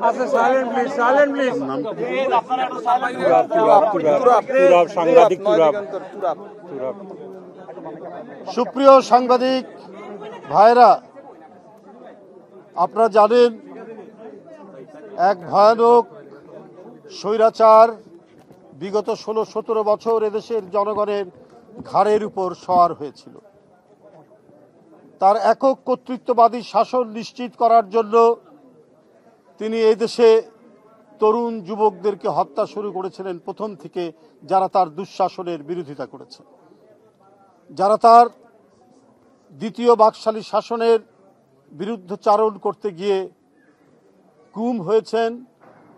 আচ্ছা silent please, silent please. Turab সাংবাদিক তুরাব। সুপ্রিয় সাংবাদিক ভাইরা, আপনারা জানেন এক ভয়ানক স্বৈরাচার বিগত 16-17 বছর এদেশের জনগণের ঘাড়ের উপর সওয়ার হয়েছিল। তার একক কর্তৃত্ববাদী শাসন নিশ্চিত করার জন্য তিনি এই দেশে তরুণ যুবকদেরকে হত্যা শুরু করেছিলেন প্রথম থেকে, যারা তার দুঃশাসনের বিরোধিতা করেছে, যারা তার দ্বিতীয় বাকশালী শাসনের বিরুদ্ধচারণ করতে গিয়ে গুম হয়েছেন,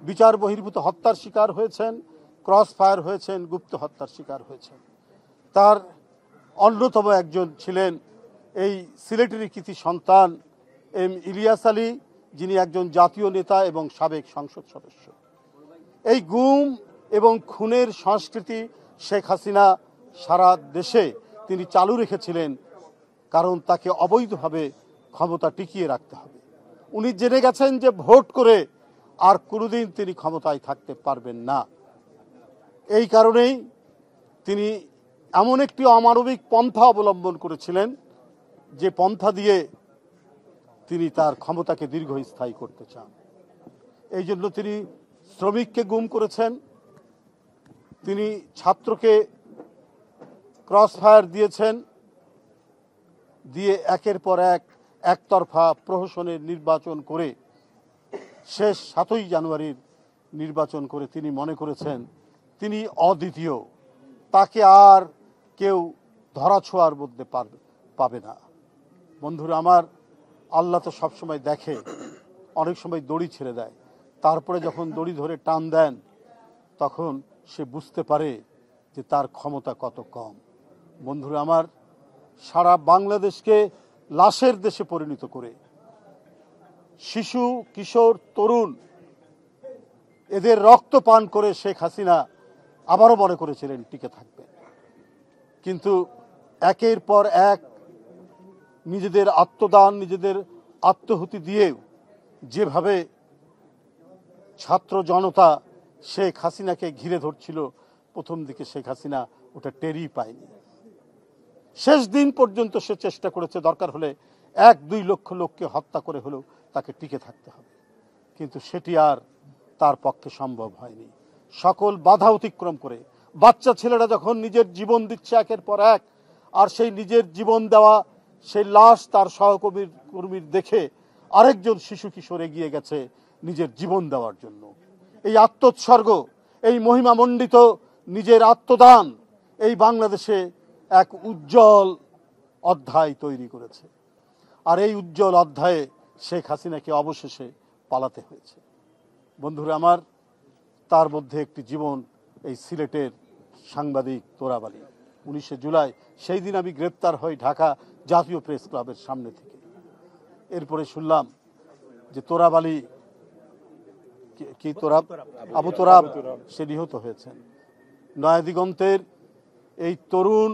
বিচার বহির্ভূত হত্যার শিকার হয়েছেন, ক্রস ফায়ার হয়েছেন, গুপ্ত হত্যার শিকার হয়েছেন। তার অন্যতম একজন ছিলেন এই সিলেটের কৃতি সন্তান এম ইলিয়াস আলী, যিনি একজন জাতীয় নেতা এবং সাবেক সংসদ সদস্য। এই গুম এবং খুনের সংস্কৃতি শেখ হাসিনা সারা দেশে তিনি চালু রেখেছিলেন, কারণ তাকে অবৈধভাবে ক্ষমতা টিকিয়ে রাখতে হবে। উনি জেনে গেছেন যে ভোট করে আর কোনোদিন তিনি ক্ষমতায় থাকতে পারবেন না। এই কারণেই তিনি এমন একটি অমানবিক পন্থা অবলম্বন করেছিলেন, যে পন্থা দিয়ে তিনি তার ক্ষমতাকে দীর্ঘস্থায়ী করতে চান। এই জন্য তিনি শ্রমিককে গুম করেছেন, তিনি ছাত্রকে ক্রস ফায়ার দিয়েছেন, দিয়ে একের পর এক একতরফা প্রহসনের নির্বাচন করে শেষ 7ই জানুয়ারির নির্বাচন করে তিনি মনে করেছেন তিনি অদ্বিতীয়, তাকে আর কেউ ধরাছোঁয়ার মধ্যে পাবে না। বন্ধুরা আমার, আল্লাহ তো সবসময় দেখে, অনেক সময় দড়ি ছেড়ে দেয়, তারপরে যখন দড়ি ধরে টান দেন তখন সে বুঝতে পারে যে তার ক্ষমতা কত কম। বন্ধুরা আমার, সারা বাংলাদেশকে লাশের দেশে পরিণত করে শিশু, কিশোর, তরুণ এদের রক্ত পান করে শেখ হাসিনা আবারও মনে করেছিলেন টিকে থাকবে, কিন্তু একের পর এক নিজেদের আত্মদান, নিজেদের আত্মহুতি দিয়ে যেভাবে ছাত্র জনতা শেখ হাসিনাকে ঘিরে ধরছিল, প্রথম দিকে শেখ হাসিনা ওটা টেরই পায়নি। শেষ দিন পর্যন্ত সে চেষ্টা করেছে দরকার হলে 1-2 লক্ষ লোককে হত্যা করে হলেও তাকে টিকে থাকতে হবে, কিন্তু সেটি আর তার পক্ষে সম্ভব হয়নি। সকল বাধা অতিক্রম করে বাচ্চা ছেলেরা যখন নিজের জীবন দিচ্ছে একের পর এক, আর সেই নিজের জীবন দেওয়া সেই লাশ তার সহকর্মীর দেখে আরেকজন শিশু কিশোর এগিয়ে গেছে নিজের জীবন দেওয়ার জন্য। এই আত্মোৎসর্গ, এই মহিমামণ্ডিত নিজের আত্মদান এই বাংলাদেশে এক উজ্জ্বল অধ্যায় তৈরি করেছে। আর এই উজ্জ্বল অধ্যায়ে শেখ হাসিনাকে অবশেষে পালাতে হয়েছে। বন্ধুরা আমার, তার মধ্যে একটি জীবন এই সিলেটের সাংবাদিক তোরাব আলী। 19 জুলাই সেই দিন আমি গ্রেপ্তার হই ঢাকা জাতীয় প্রেস ক্লাবের সামনে থেকে। এরপরে শুনলাম যে তোরাব আলী, কি তোরাব, আবু তোরাব, সে নিহত হয়েছেন। নয়াদিগন্তের এই তরুণ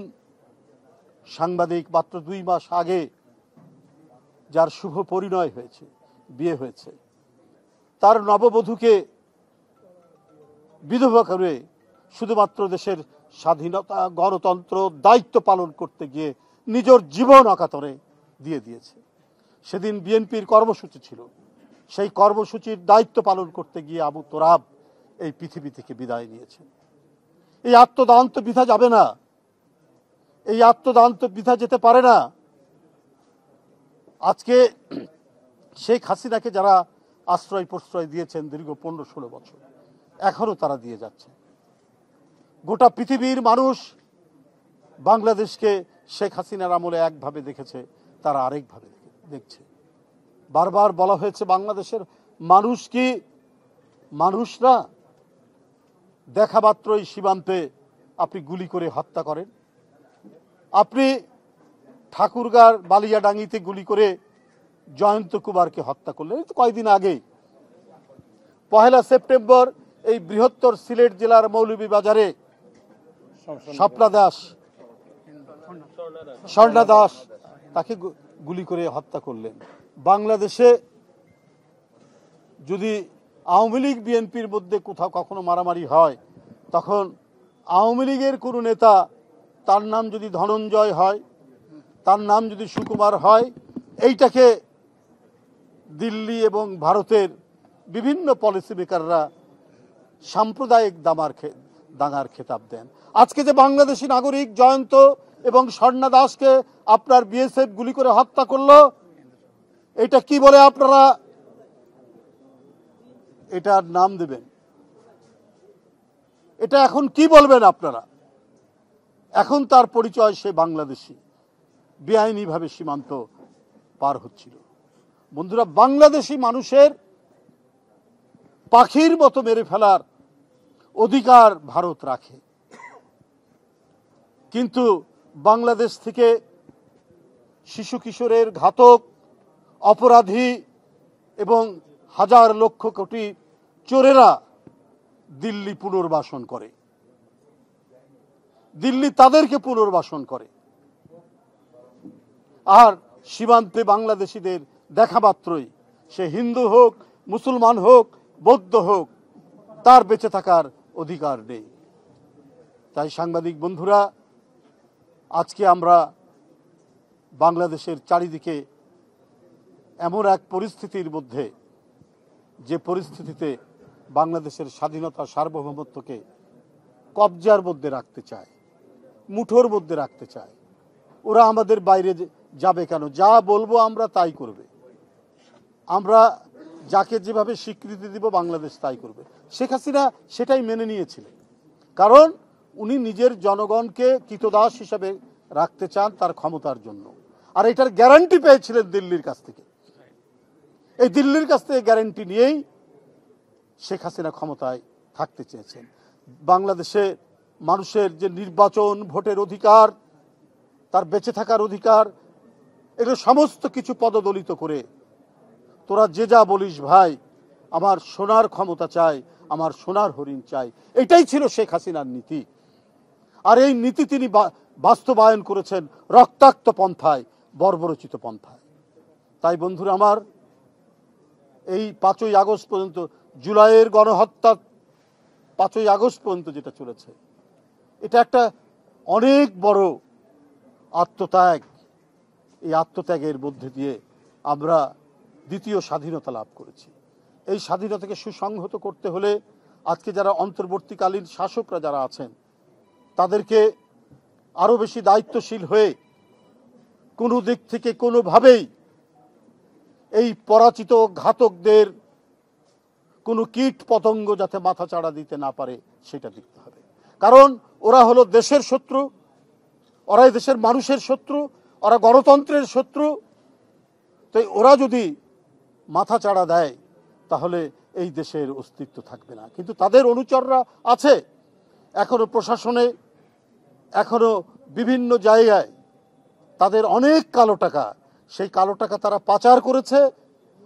সাংবাদিক মাত্র 2 মাস আগে যার শুভ পরিণয় হয়েছে, বিয়ে হয়েছে, তার নববধূকে বিধবা করে শুধুমাত্র দেশের স্বাধীনতা, গণতন্ত্র, দায়িত্ব পালন করতে গিয়ে নিজের জীবন অকাতরে দিয়ে দিয়েছে। সেদিন বিএনপির কর্মসূচি ছিল, সেই কর্মসূচির দায়িত্ব পালন করতে গিয়ে আবু তোরাব এই পৃথিবী থেকে বিদায় নিয়েছে। এই আত্মদান তো বৃথা যাবে না, এই আত্মদান তো বৃথা যেতে পারে না। আজকে শেখ হাসিনাকে যারা আশ্রয় প্রশ্রয় দিয়েছেন দীর্ঘ 15-16 বছর, এখনো তারা দিয়ে যাচ্ছে। গোটা পৃথিবীর মানুষ বাংলাদেশকে শেখ হাসিনার আমলে একভাবে দেখেছে, তারা আরেকভাবে দেখছে। বারবার বলা হয়েছে বাংলাদেশের মানুষ কি মানুষ না? দেখা মাত্রই সীমান্তে আপনি গুলি করে হত্যা করেন, আপনি ঠাকুরগাঁর বালিয়াডাঙ্গিতে গুলি করে জয়ন্ত কুমারকে হত্যা করলেন কয়েকদিন আগে। 1 সেপ্টেম্বর এই বৃহত্তর সিলেট জেলার মৌলভীবাজারে স্বর্ণা দাস তাকে গুলি করে হত্যা করলেন। বাংলাদেশে যদি আওয়ামী লীগ বিএনপির মধ্যে কোথাও কখনো মারামারি হয়, তখন আওয়ামী লীগের কোনো নেতা, তার নাম যদি ধনঞ্জয় হয়, তার নাম যদি সুকুমার হয়, এইটাকে দিল্লি এবং ভারতের বিভিন্ন পলিসি মেকাররা সাম্প্রদায়িক দাঙ্গার খেতাব দেন। আজকে যে বাংলাদেশি নাগরিক জয়ন্ত এবং স্বর্ণা দাসকে আপনার বিএসএফ গুলি করে হত্যা করলো, এটা কি বলে আপনারা এটার নাম দেবেন? এটা এখন কি বলবেন আপনারা? এখন তার পরিচয় সে বাংলাদেশি, বেআইনিভাবে সীমান্ত পার হচ্ছিল। বন্ধুরা, বাংলাদেশি মানুষের পাখির মতো মেরে ফেলার অধিকার ভারত রাখে, কিন্তু বাংলাদেশ থেকে শিশু কিশোরের ঘাতক, অপরাধী এবং হাজার লক্ষ কোটি চোরেরা দিল্লি পুনর্বাসন করে, দিল্লি তাদেরকে পুনর্বাসন করে। আর সীমান্তে বাংলাদেশিদের দেখা মাত্রই, সে হিন্দু হোক, মুসলমান হোক, বৌদ্ধ হোক, তার বেঁচে থাকার অধিকার নেই। তাই সাংবাদিক বন্ধুরা, আজকে আমরা বাংলাদেশের চারিদিকে এমন এক পরিস্থিতির মধ্যে, যে পরিস্থিতিতে বাংলাদেশের স্বাধীনতা সার্বভৌমত্বকে কবজার মধ্যে রাখতে চায়, মুঠোর মধ্যে রাখতে চায়। ওরা আমাদের বাইরে যাবে কেন? যা বলবো আমরা তাই করবে, আমরা যাকে যেভাবে স্বীকৃতি দিব বাংলাদেশ তাই করবে। শেখ হাসিনা সেটাই মেনে নিয়েছিলেন, কারণ উনি নিজের জনগণকে কৃতদাস হিসাবে রাখতে চান তার ক্ষমতার জন্য। আর এটার গ্যারান্টি পেয়েছিলেন দিল্লির কাছ থেকে। এই দিল্লির কাছ থেকে গ্যারান্টি নিয়েই শেখ হাসিনা ক্ষমতায় থাকতে চেয়েছেন। বাংলাদেশে মানুষের যে নির্বাচন, ভোটের অধিকার, তার বেঁচে থাকার অধিকার, এগুলো সমস্ত কিছু পদদলিত করে তোরা যে যা বলিস ভাই, আমার সোনার ক্ষমতা চাই, আমার সোনার হরিণ চাই, এটাই ছিল শেখ হাসিনার নীতি। আর এই নীতি তিনি বাস্তবায়ন করেছেন রক্তাক্ত পন্থায়, বর্বরচিত পন্থায়। তাই বন্ধুরা আমার, এই 5ই আগস্ট পর্যন্ত, জুলাইয়ের গণহত্যা 5ই আগস্ট পর্যন্ত যেটা চলেছে, এটা একটা অনেক বড় আত্মত্যাগ। এই আত্মত্যাগের মধ্যে দিয়ে আমরা দ্বিতীয় স্বাধীনতা লাভ করেছি। এই স্বাধীনতাকে সুসংহত করতে হলে আজকে যারা অন্তর্বর্তীকালীন শাসকরা যারা আছেন, তাদেরকে আরো বেশি দায়িত্বশীল হয়ে কোনো দিক থেকে কোনোভাবেই এই পরাজিত ঘাতকদের কোনো কীট পতঙ্গ যাতে মাথা চাড়া দিতে না পারে সেটা দেখতে হবে। কারণ ওরা হলো দেশের শত্রু, ওরা এই দেশের মানুষের শত্রু, ওরা গণতন্ত্রের শত্রু। তাই ওরা যদি মাথা চাড়া দেয় তাহলে এই দেশের অস্তিত্ব থাকবে না। কিন্তু তাদের অনুচররা আছে এখনো প্রশাসনে, এখনো বিভিন্ন জায়গায়, তাদের অনেক কালো টাকা, সেই কালো টাকা তারা পাচার করেছে।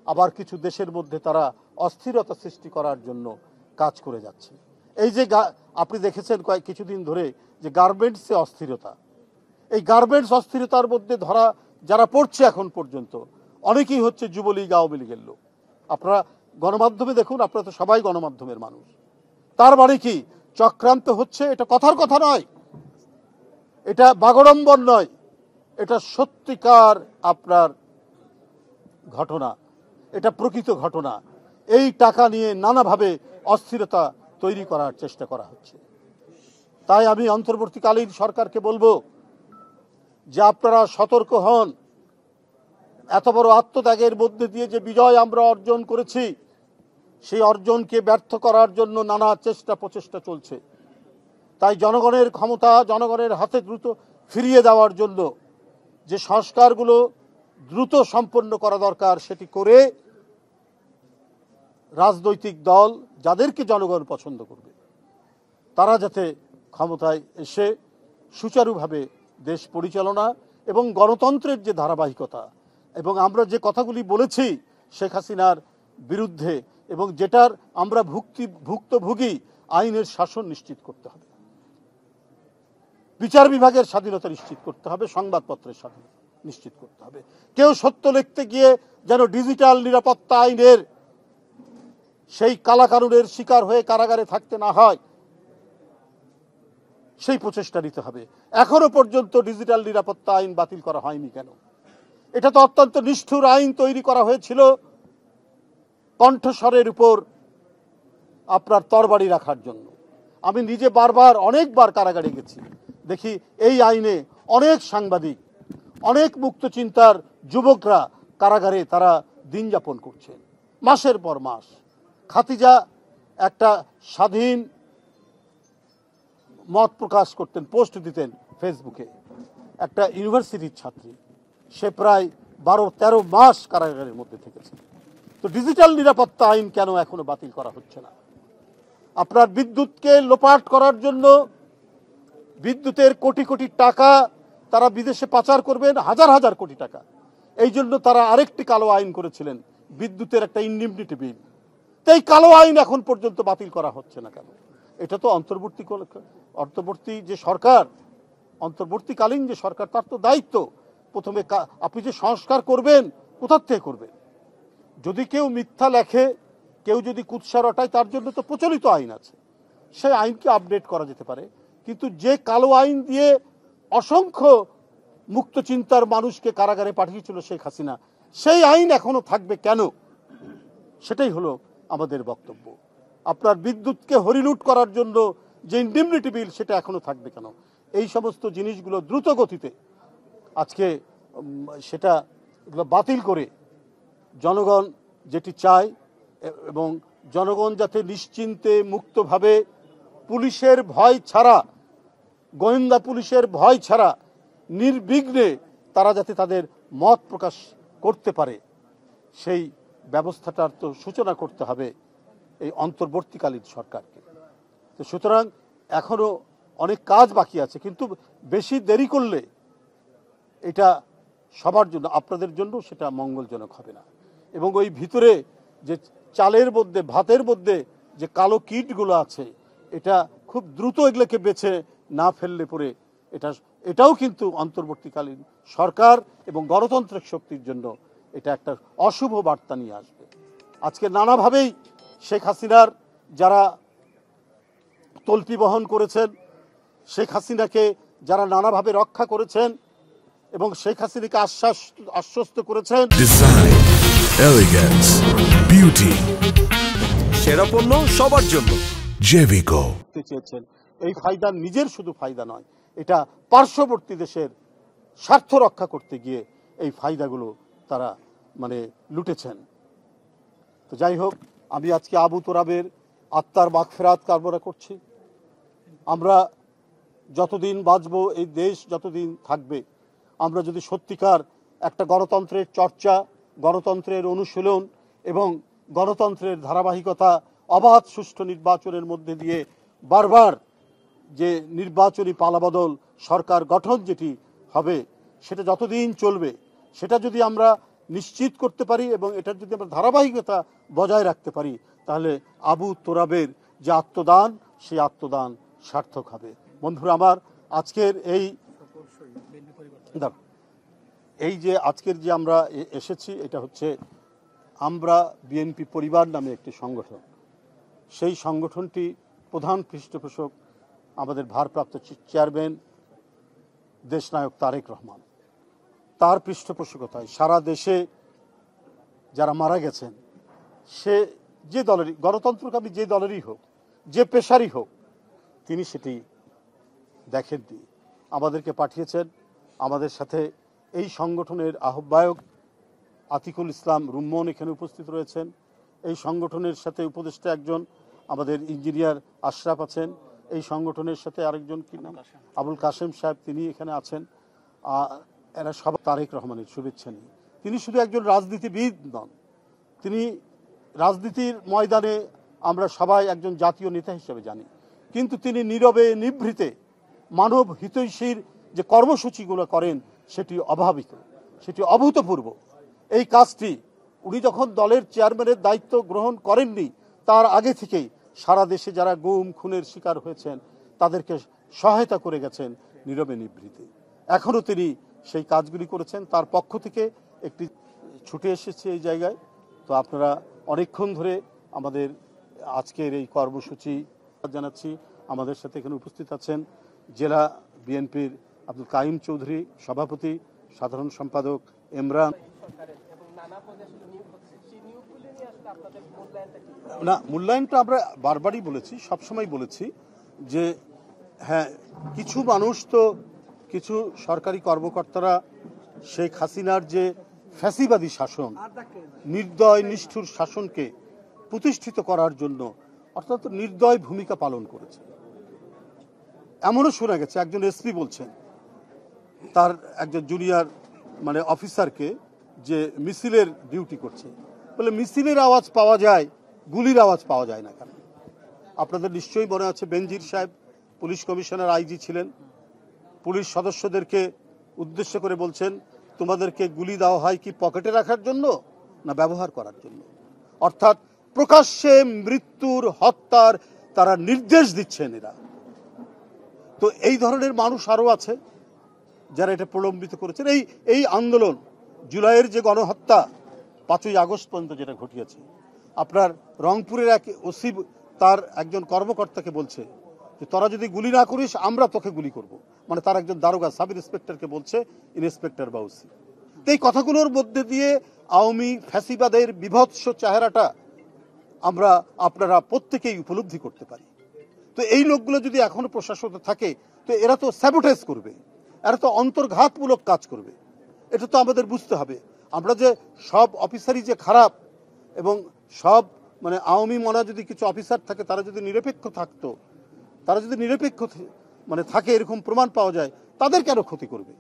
আবার কিছু দেশের মধ্যে তারা অস্থিরতা সৃষ্টি করার জন্য কাজ করে যাচ্ছে। এই যে আপনি দেখেছেন কিছুদিন ধরে যে গার্মেন্টসে অস্থিরতা, এই গার্মেন্টস অস্থিরতার মধ্যে ধরা যারা পড়ছে এখন পর্যন্ত অনেকেই হচ্ছে যুবলীগ, আওয়ামী লীগের লোক। আপনারা গণমাধ্যমে দেখুন, আপনারা তো সবাই গণমাধ্যমের মানুষ। তার মানে কি চক্রান্ত হচ্ছে? এটা কথার কথা নয়, এটা বাগড়ম্বর নয়, এটা সত্যিকার আপনার ঘটনা, এটা প্রকৃত ঘটনা। এই টাকা নিয়ে নানাভাবে অস্থিরতা তৈরি করার চেষ্টা করা হচ্ছে। তাই আমি অন্তর্বর্তীকালীন সরকারকে বলবো যে আপনারা সতর্ক হন। এত বড় আত্মত্যাগের মধ্যে দিয়ে যে বিজয় আমরা অর্জন করেছি, সেই অর্জনকে ব্যর্থ করার জন্য নানা চেষ্টা প্রচেষ্টা চলছে। তাই জনগণের ক্ষমতা জনগণের হাতে দ্রুত ফিরিয়ে দেওয়ার জন্য যে সংস্কারগুলো দ্রুত সম্পন্ন করা দরকার, সেটি করে রাজনৈতিক দল যাদেরকে জনগণ পছন্দ করবে, তারা যাতে ক্ষমতায় এসে সুচারুভাবে দেশ পরিচালনা এবং গণতন্ত্রের যে ধারাবাহিকতা, এবং আমরা যে কথাগুলি বলেছি শেখ হাসিনার বিরুদ্ধে, এবং যেটার আমরা ভুক্তভোগী, আইনের শাসন নিশ্চিত করতে হবে, বিচার বিভাগের স্বাধীনতা নিশ্চিত করতে হবে, সংবাদপত্রের স্বাধীনতা নিশ্চিত করতে হবে। কেউ সত্য লিখতে গিয়ে যেন ডিজিটাল নিরাপত্তা আইনের সেই কালাকানুনের শিকার হয়ে কারাগারে থাকতে না হয়, সেই প্রচেষ্টা নিতে হবে। এখনো পর্যন্ত ডিজিটাল নিরাপত্তা আইন বাতিল করা হয়নি কেন? এটা তো অত্যন্ত নিষ্ঠুর আইন তৈরি করা হয়েছিল কণ্ঠস্বরের উপর আপনার তরবারি রাখার জন্য। আমি নিজে বারবার অনেকবার কারাগারে গেছি, দেখি এই আইনে অনেক সাংবাদিক, অনেক মুক্ত চিন্তার যুবকরা কারাগারে তারা দিন যাপন করছেন মাসের পর মাস। খাদিজা একটা স্বাধীন মত প্রকাশ করতেন, পোস্ট দিতেন ফেসবুকে, একটা ইউনিভার্সিটির ছাত্রী, সে প্রায় 12-13 মাস কারাগারের মধ্যে থেকেছে। তো ডিজিটাল নিরাপত্তা আইন কেন এখনো বাতিল করা হচ্ছে না? আপনার বিদ্যুৎকে লোপাট করার জন্য বিদ্যুতের কোটি কোটি টাকা তারা বিদেশে পাচার করবেন, হাজার হাজার কোটি টাকা। এই জন্য তারা আরেকটি কালো আইন করেছিলেন, বিদ্যুতের একটা ইনডিমনিটি বিল। তো এই কালো আইন এখন পর্যন্ত বাতিল করা হচ্ছে না কেন? এটা তো অন্তর্বর্তী যে সরকার, অন্তর্বর্তীকালীন যে সরকার, তার তো দায়িত্ব। প্রথমে আপনি যে সংস্কার করবেন, কোথার থেকে করবেন? যদি কেউ মিথ্যা লেখে, কেউ যদি কুৎসা রটায়, তার জন্য তো প্রচলিত আইন আছে, সেই আইনকে আপডেট করা যেতে পারে। কিন্তু যে কালো আইন দিয়ে অসংখ্য মুক্ত চিন্তার মানুষকে কারাগারে পাঠিয়েছিল শেখ হাসিনা, সেই আইন এখনো থাকবে কেন? সেটাই হলো আমাদের বক্তব্য। আপনার বিদ্যুৎকে হরিলুট করার জন্য যে ইনডিমনিটি বিল, সেটা এখনো থাকবে কেন? এই সমস্ত জিনিসগুলো দ্রুত গতিতে আজকে সেটা বাতিল করে জনগণ যেটি চায়, এবং জনগণ যাতে নিশ্চিন্তে মুক্তভাবে পুলিশের ভয় ছাড়া, গোয়েন্দা পুলিশের ভয় ছাড়া নির্বিঘ্নে তারা যাতে তাদের মত প্রকাশ করতে পারে, সেই ব্যবস্থাটার তো সূচনা করতে হবে এই অন্তর্বর্তীকালীন সরকারকে। তো সুতরাং এখনো অনেক কাজ বাকি আছে, কিন্তু বেশি দেরি করলে এটা সবার জন্য, আপনাদের জন্য সেটা মঙ্গলজনক হবে না। এবং ওই ভিতরে যে চালের মধ্যে, ভাতের মধ্যে যে কালো কীটগুলো আছে, এটা খুব দ্রুত এগুলোকে বেছে না ফেললে পরে এটাও কিন্তু অন্তর্বর্তীকালীন সরকার এবং গণতান্ত্রিক শক্তির জন্য এটা একটা অশুভ বার্তা নিয়ে আসবে। আজকে নানাভাবেই শেখ হাসিনার যারা তল্পি বহন করেছেন, শেখ হাসিনাকে যারা নানাভাবে রক্ষা করেছেন এবং শেখ হাসিনাকে আশ্বস্ত করেছেন, ডিজাইন, এলিগেন্স, বিউটি, সেরা পণ্য সবার জন্য জেভিকো চেয়েছেন, এই ফায়দা নিজের শুধু ফায়দা নয়, এটা পার্শ্ববর্তী দেশের স্বার্থ রক্ষা করতে গিয়ে এই ফায়দাগুলো তারা লুটেছেন। তো যাই হোক, আমি আজকে আবু তোরাবের আত্মার মাগফিরাত কামনা করছি। আমরা যতদিন বাঁচব, এই দেশ যতদিন থাকবে, আমরা যদি সত্যিকার একটা গণতন্ত্রের চর্চা, গণতন্ত্রের অনুশীলন এবং গণতন্ত্রের ধারাবাহিকতা, অবাধ সুষ্ঠু নির্বাচনের মধ্যে দিয়ে বারবার যে নির্বাচনী পালাবদল সরকার গঠন যেটি হবে, সেটা যতদিন চলবে, সেটা যদি আমরা নিশ্চিত করতে পারি এবং এটার যদি আমরা ধারাবাহিকতা বজায় রাখতে পারি, তাহলে আবু তোরাবের যে আত্মদান, সেই আত্মদান সার্থক হবে। বন্ধুরা আমার, আজকের আজকের যে আমরা এসেছি, এটা হচ্ছে আমরা বিএনপি পরিবার নামে একটি সংগঠন। সেই সংগঠনটি প্রধান পৃষ্ঠপোষক আমাদের ভারপ্রাপ্ত চেয়ারম্যান দেশনায়ক তারেক রহমান। তার পৃষ্ঠপোষকতায় সারা দেশে যারা মারা গেছেন, সে যে দলেরই, গণতন্ত্রকামী যে দলেরই হোক, যে পেশারই হোক, তিনি সেটি দেখেননি, আমাদেরকে পাঠিয়েছেন। আমাদের সাথে এই সংগঠনের আহ্বায়ক আতিকুল ইসলাম রুম্মন এখানে উপস্থিত রয়েছেন। এই সংগঠনের সাথে উপদেষ্টা একজন আমাদের ইঞ্জিনিয়ার আশরাফ আছেন। এই সংগঠনের সাথে আরেকজন কি নাম, আবুল কাশেম সাহেব, তিনি এখানে আছেন। এরা সব তারেক রহমানের শুভেচ্ছা নিয়ে। তিনি শুধু একজন রাজনীতিবিদ নন, তিনি রাজনীতির ময়দানে আমরা সবাই একজন জাতীয় নেতা হিসেবে জানি, কিন্তু তিনি নীরবে নিভৃতে মানব হিতৈষীর যে কর্মসূচিগুলো করেন, সেটি অভাবিত, সেটি অভূতপূর্ব। এই কাজটি উনি যখন দলের চেয়ারম্যানের দায়িত্ব গ্রহণ করেননি, তার আগে থেকেই সারা দেশে যারা গুম খুনের শিকার হয়েছেন, তাদেরকে সহায়তা করে গেছেন নীরবে নিভৃতে। এখনও তিনি সেই কাজগুলি করেছেন। তার পক্ষ থেকে একটি ছুটে এসেছে এই জায়গায়। তো আপনারা অনেকক্ষণ ধরে আমাদের আজকের এই কর্মসূচি জানাচ্ছি। আমাদের সাথে এখানে উপস্থিত আছেন জেলা বিএনপির আব্দুল কাইম চৌধুরী সভাপতি, সাধারণ সম্পাদক ইমরান। না, মূল্যায়নটা আমরা বারবারই বলেছি, সবসময় বলেছি যে হ্যাঁ, কিছু মানুষ তো, কিছু সরকারি কর্মকর্তারা শেখ হাসিনার যে ফ্যাসিবাদী শাসন, নির্দয় নিষ্ঠুর শাসনকে প্রতিষ্ঠিত করার জন্য অর্থাৎ নির্দয় ভূমিকা পালন করেছে। এমনও শোনা গেছে একজন এসপি বলছেন তার একজন জুনিয়র অফিসারকে যে মিছিলের ডিউটি করছে, বলে মিছিলের আওয়াজ পাওয়া যায়, গুলির আওয়াজ পাওয়া যায় না কেন? আপনাদের নিশ্চয়ই মনে আছে বেনজির সাহেব পুলিশ কমিশনার আইজি ছিলেন, পুলিশ সদস্যদেরকে উদ্দেশ্য করে বলছেন তোমাদেরকে গুলি দেওয়া হয় কি পকেটে রাখার জন্য না ব্যবহার করার জন্য? অর্থাৎ প্রকাশ্যে মৃত্যুর, হত্যার তারা নির্দেশ দিচ্ছেন এরা। তো এই ধরনের মানুষ আরও আছে যারা এটা প্রলম্বিত করেছেন। এই আন্দোলন, জুলাইয়ের যে গণহত্যা 5ই আগস্ট পর্যন্ত যেটা ঘটিয়েছে, আপনার রংপুরের এক ওসি তার একজন কর্মকর্তাকে বলছে যে তোরা যদি গুলি না করিস আমরা তোকে গুলি করব। তার একজন দারোগা সাব ইন্সপেক্টরকে বলছে ইন্সপেক্টর বা ওসি। তো এই কথাগুলোর মধ্যে দিয়ে আওয়ামী ফ্যাসিবাদের বিভৎস চেহারাটা আপনারা প্রত্যেকেই উপলব্ধি করতে পারি। তো এই লোকগুলো যদি এখনো প্রশাসনে থাকে তো এরা তো স্যাবোটেজ করবে, এরা তো অন্তর্ঘাতমূলক কাজ করবে। এটা তো আমাদের বুঝতে হবে। আমরা যে সব অফিসারই যে খারাপ এবং সব আওয়ামী মনা যদি কিছু অফিসার থাকে তারা যদি নিরপেক্ষ থাকতো, তারা যদি নিরপেক্ষ থাকে এরকম প্রমাণ পাওয়া যায়, তাদের কেন ক্ষতি করবে?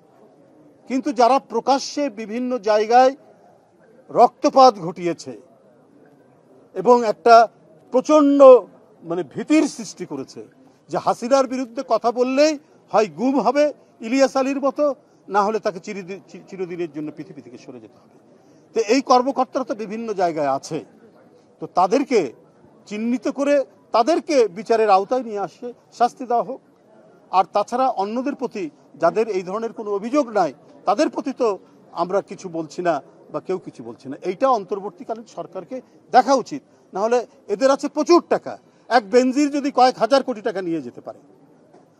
কিন্তু যারা প্রকাশ্যে বিভিন্ন জায়গায় রক্তপাত ঘটিয়েছে এবং একটা প্রচন্ড ভীতির সৃষ্টি করেছে যে হাসিনার বিরুদ্ধে কথা বললেই হয় গুম হবে ইলিয়াস আলীর মতো, না হলে তাকে চিরদিনের জন্য পৃথিবী থেকে সরে যেতে হবে। তো এই কর্মকর্তারা তো বিভিন্ন জায়গায় আছে, তো তাদেরকে চিহ্নিত করে তাদেরকে বিচারের আওতায় নিয়ে আসে শাস্তি দেওয়া হোক। আর তাছাড়া অন্যদের প্রতি যাদের এই ধরনের কোনো অভিযোগ নাই তাদের প্রতি তো আমরা কিছু বলছি না বা কেউ কিছু বলছি না। এইটা অন্তর্বর্তীকালীন সরকারকে দেখা উচিত। না হলে এদের আছে প্রচুর টাকা, এক বেনজির যদি কয়েক হাজার কোটি টাকা নিয়ে যেতে পারে,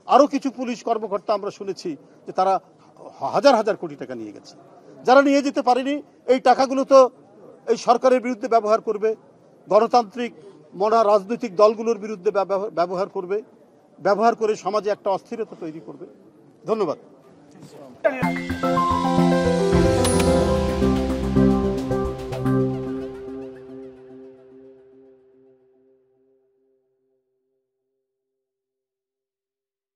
আরও কিছু পুলিশ কর্মকর্তা আমরা শুনেছি যে তারা হাজার হাজার কোটি টাকা নিয়ে গেছে। যারা নিয়ে যেতে পারেনি এই টাকাগুলো তো এই সরকারের বিরুদ্ধে ব্যবহার করবে, গণতান্ত্রিক রাজনৈতিক দলগুলোর বিরুদ্ধে ব্যবহার করে সমাজে একটা অস্থিরতা তৈরি করবে। ধন্যবাদ।